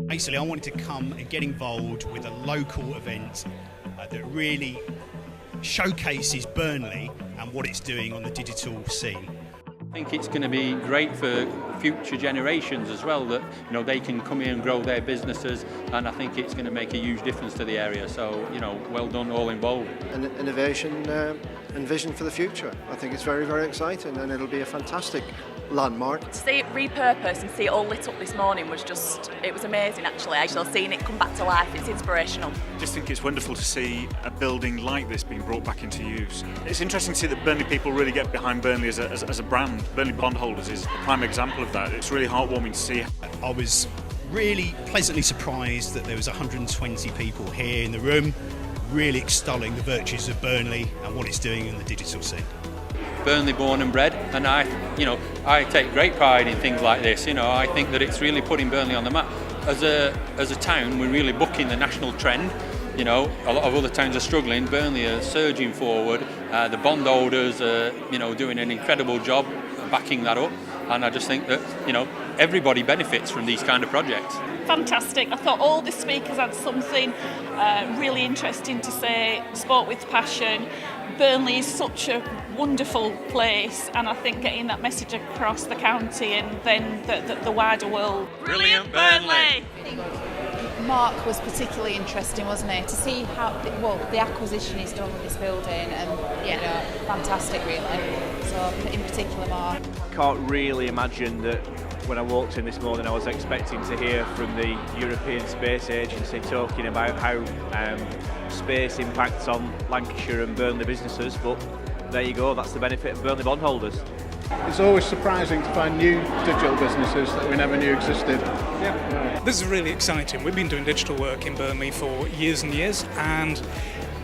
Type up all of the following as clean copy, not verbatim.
Basically, I wanted to come and get involved with a local event that really showcases Burnley and what it's doing on the digital scene. I think it's going to be great for future generations as well, that they can come here and grow their businesses, and I think it's going to make a huge difference to the area. So well done all involved. An innovation and vision for the future. I think it's very, very exciting, and it'll be a fantastic landmark. To see it repurposed and see it all lit up this morning was it was amazing actually. Actually seeing it come back to life, it's inspirational. I just think it's wonderful to see a building like this being brought back into use. It's interesting to see that Burnley people really get behind Burnley as a brand. Burnley Bondholders is a prime example of that. It's really heartwarming to see. I was really pleasantly surprised that there was 120 people here in the room, really extolling the virtues of Burnley and what it's doing in the digital scene. Burnley born and bred, and I take great pride in things like this. I think that it's really putting Burnley on the map. As a town, we're really bucking the national trend. A lot of other towns are struggling. Burnley are surging forward. The bondholders are, doing an incredible job backing that up. And I just think that, everybody benefits from these kind of projects. Fantastic. I thought all the speakers had something really interesting to say, spoke with passion. Burnley is such a wonderful place, and I think getting that message across the county and then the wider world. Brilliant Burnley! Mark was particularly interesting, wasn't he? To see how the acquisition he's done with this building, and fantastic really. So in particular, Mark. Can't really imagine that when I walked in this morning I was expecting to hear from the European Space Agency talking about how space impacts on Lancashire and Burnley businesses, but there you go, that's the benefit of Burnley bondholders. It's always surprising to find new digital businesses that we never knew existed. This is really exciting. We've been doing digital work in Burnley for years and years, and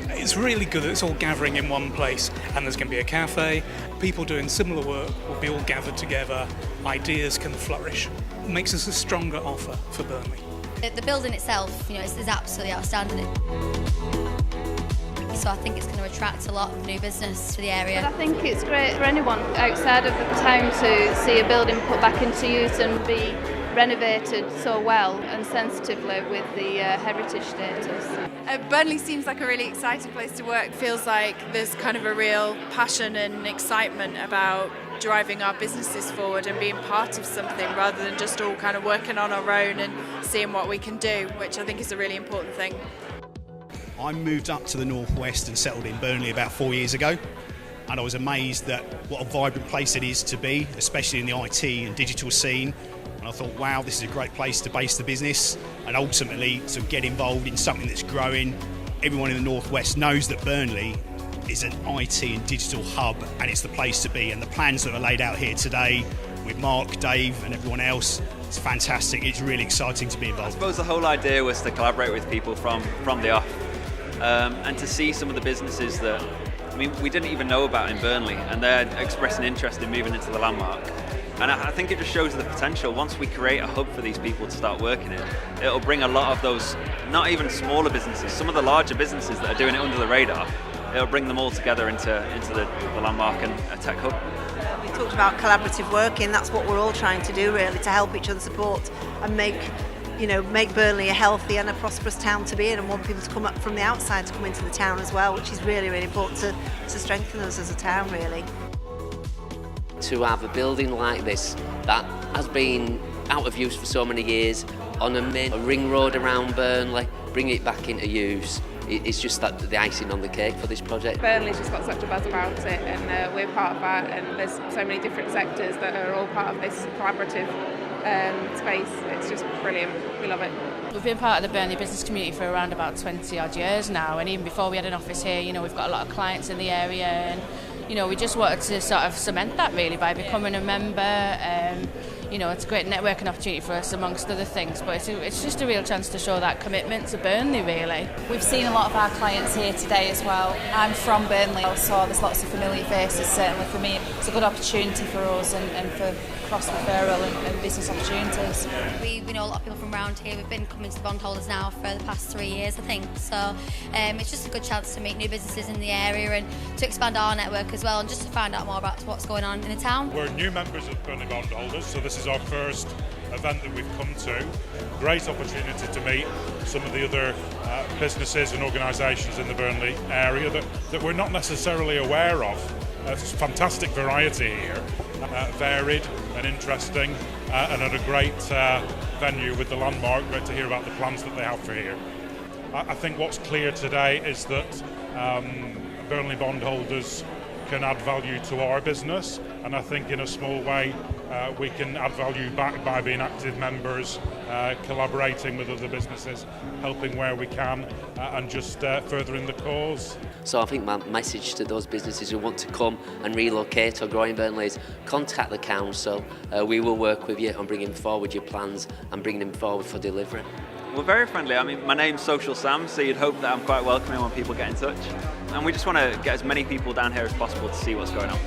it's really good that it's all gathering in one place, and there's going to be a cafe. People doing similar work will be all gathered together. Ideas can flourish. It makes us a stronger offer for Burnley. The building itself, is absolutely outstanding. So I think it's going to attract a lot of new business to the area. I think it's great for anyone outside of the town to see a building put back into use and be renovated so well and sensitively with the heritage status. Burnley seems like a really exciting place to work. Feels like there's kind of a real passion and excitement about driving our businesses forward and being part of something rather than just all kind of working on our own and seeing what we can do, which I think is a really important thing. I moved up to the northwest and settled in Burnley about 4 years ago, and I was amazed at what a vibrant place it is to be, especially in the IT and digital scene. And I thought, wow, this is a great place to base the business and ultimately to get involved in something that's growing. Everyone in the northwest knows that Burnley is an IT and digital hub, and it's the place to be. And the plans that are laid out here today with Mark, Dave and everyone else, it's fantastic. It's really exciting to be involved. I suppose the whole idea was to collaborate with people from the off. And to see some of the businesses that we didn't even know about in Burnley, and they're expressing interest in moving into the landmark. And I think it just shows the potential. Once we create a hub for these people to start working in, it'll bring a lot of those, not even smaller businesses, some of the larger businesses that are doing it under the radar, it'll bring them all together into the landmark and a tech hub. We talked about collaborative working. That's what we're all trying to do really, to help each other support and make Burnley a healthy and a prosperous town to be in, and want people to come up from the outside to come into the town as well, which is really, really important to strengthen us as a town, really. To have a building like this that has been out of use for so many years on a ring road around Burnley, bring it back into use. It's just that the icing on the cake for this project. Burnley's just got such a buzz about it, and we're part of that, and there's so many different sectors that are all part of this collaborative space. It's just brilliant. We love it. We've been part of the Burnley business community for around about 20 odd years now, and even before we had an office here, we've got a lot of clients in the area, and we just wanted to sort of cement that really by becoming a member. It's a great networking opportunity for us amongst other things, but it's just a real chance to show that commitment to Burnley really. We've seen a lot of our clients here today as well. I'm from Burnley, so there's lots of familiar faces. Certainly for me, it's a good opportunity for us and for cross-referral and business opportunities. We know a lot of people from around here. We've been coming to the bondholders now for the past 3 years, I think. So it's just a good chance to meet new businesses in the area and to expand our network as well, and just to find out more about what's going on in the town. We're new members of Burnley Bondholders, so this is our first event that we've come to. Great opportunity to meet some of the other businesses and organisations in the Burnley area that we're not necessarily aware of. There's fantastic variety here, varied and interesting, and at a great venue with the Landmark. Great to hear about the plans that they have for here. I think what's clear today is that Burnley bondholders can add value to our business, and I think in a small way we can add value back by being active members, collaborating with other businesses, helping where we can, and just furthering the cause. So I think my message to those businesses who want to come and relocate or grow in Burnley is contact the council. We will work with you on bringing forward your plans and bringing them forward for delivery. We're very friendly. I mean, my name's Social Sam, so you'd hope that I'm quite welcoming when people get in touch. And we just want to get as many people down here as possible to see what's going on.